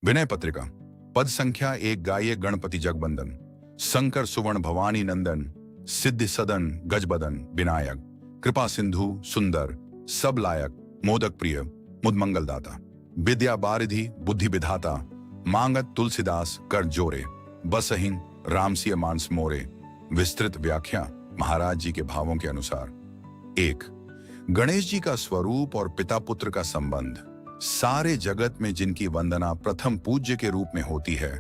विनय पत्रिका पद संख्या 1 गाये गणपति जगबंदन, शंकर सुवर्ण भवानी नंदन, सिद्धि सदन गजबदन विनायक, कृपा सिंधु सुंदर, सब लायक, मोदक प्रिय, मुद मंगलदाता, विद्या बारिधि बुद्धि विधाता, मांगत तुलसीदास कर जोरे, बसहीन रामसिय मानस मोरे। विस्तृत व्याख्या महाराज जी के भावों के अनुसार। 1 गणेश जी का स्वरूप और पिता पुत्र का संबंध। सारे जगत में जिनकी वंदना प्रथम पूज्य के रूप में होती है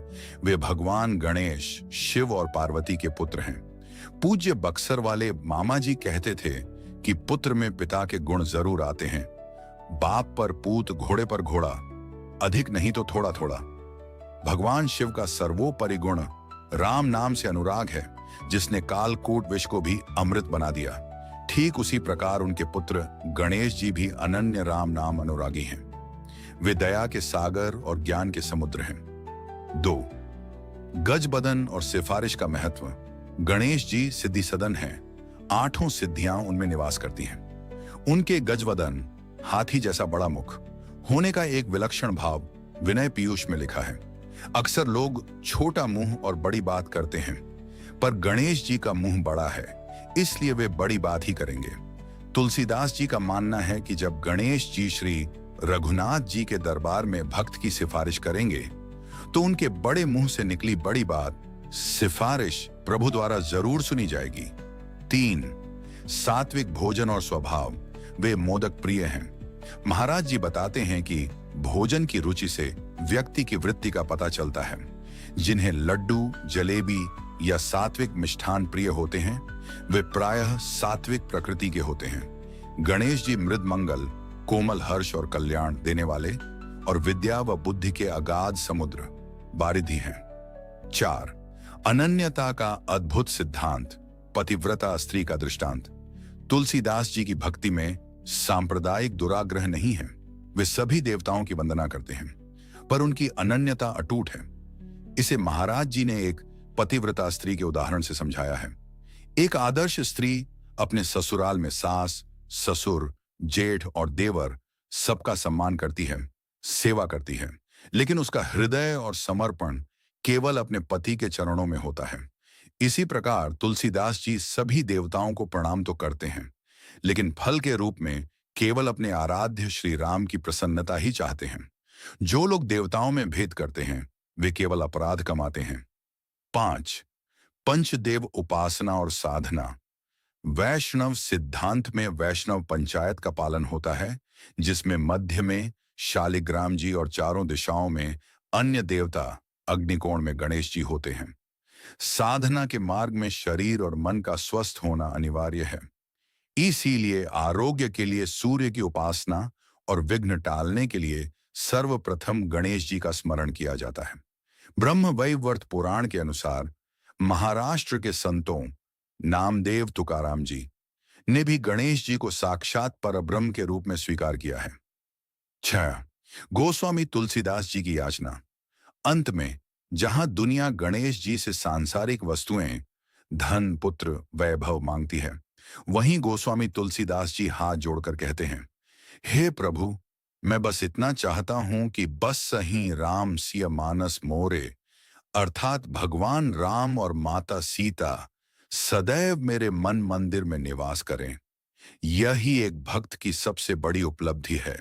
वे भगवान गणेश शिव और पार्वती के पुत्र हैं। पूज्य बक्सर वाले मामा जी कहते थे कि पुत्र में पिता के गुण जरूर आते हैं। बाप पर पूत घोड़े पर घोड़ा, अधिक नहीं तो थोड़ा थोड़ा। भगवान शिव का सर्वोपरि गुण राम नाम से अनुराग है, जिसने कालकूट विष को भी अमृत बना दिया। ठीक उसी प्रकार उनके पुत्र गणेश जी भी अनन्य राम नाम अनुरागी हैं। वे दया के सागर और ज्ञान के समुद्र हैं। 2 गजबदन और सिफारिश का महत्व। गणेश जी सिद्धि सदन हैं। 8 सिद्धियां उनमें निवास करती हैं। उनके गजबदन हाथी जैसा बड़ा मुख होने का एक विलक्षण भाव विनय पीयूष में लिखा है। अक्सर लोग छोटा मुंह और बड़ी बात करते हैं, पर गणेश जी का मुंह बड़ा है, इसलिए वे बड़ी बात ही करेंगे। तुलसीदास जी का मानना है कि जब गणेश जी श्री रघुनाथ जी के दरबार में भक्त की सिफारिश करेंगे तो उनके बड़े मुंह से निकली बड़ी बात सिफारिश प्रभु द्वारा जरूर सुनी जाएगी। 3 सात्विक भोजन और स्वभाव। वे मोदक प्रिय हैं। महाराज जी बताते हैं कि भोजन की रुचि से व्यक्ति की वृत्ति का पता चलता है। जिन्हें लड्डू, जलेबी या सात्विक मिष्ठान प्रिय होते हैं वे प्रायः सात्विक प्रकृति के होते हैं। गणेश जी मृद मंगल, कोमल हर्ष और कल्याण देने वाले और विद्या व बुद्धि के अगाध समुद्र बारिधि हैं। 4 अनन्यता का अद्भुत सिद्धांत। पतिव्रता स्त्री का दृष्टांत। तुलसीदास जी की भक्ति में सांप्रदायिक दुराग्रह नहीं है। वे सभी देवताओं की वंदना करते हैं, पर उनकी अनन्यता अटूट है। इसे महाराज जी ने एक पतिव्रता स्त्री के उदाहरण से समझाया है। एक आदर्श स्त्री अपने ससुराल में सास, ससुर, जेठ और देवर सबका सम्मान करती है, सेवा करती है, लेकिन उसका हृदय और समर्पण केवल अपने पति के चरणों में होता है। इसी प्रकार तुलसीदास जी सभी देवताओं को प्रणाम तो करते हैं, लेकिन फल के रूप में केवल अपने आराध्य श्री राम की प्रसन्नता ही चाहते हैं। जो लोग देवताओं में भेद करते हैं वे केवल अपराध कमाते हैं। 5 पंचदेव उपासना और साधना। वैष्णव सिद्धांत में वैष्णव पंचायत का पालन होता है, जिसमें मध्य में शालिग्राम जी और चारों दिशाओं में अन्य देवता अग्निकोण में गणेश जी होते हैं। साधना के मार्ग में शरीर और मन का स्वस्थ होना अनिवार्य है। इसीलिए आरोग्य के लिए सूर्य की उपासना और विघ्न टालने के लिए सर्वप्रथम गणेश जी का स्मरण किया जाता है। ब्रह्मवैवर्त पुराण के अनुसार महाराष्ट्र के संतों नामदेव तुकाराम जी ने भी गणेश जी को साक्षात परब्रह्म के रूप में स्वीकार किया है। 6 गोस्वामी तुलसीदास जी की याचना। अंत में जहां दुनिया गणेश जी से सांसारिक वस्तुएं, धन, पुत्र, वैभव मांगती है, वहीं गोस्वामी तुलसीदास जी हाथ जोड़कर कहते हैं, हे प्रभु, मैं बस इतना चाहता हूं कि बस सही राम सिय मानस मोरे, अर्थात भगवान राम और माता सीता सदैव मेरे मन मंदिर में निवास करें। यही एक भक्त की सबसे बड़ी उपलब्धि है।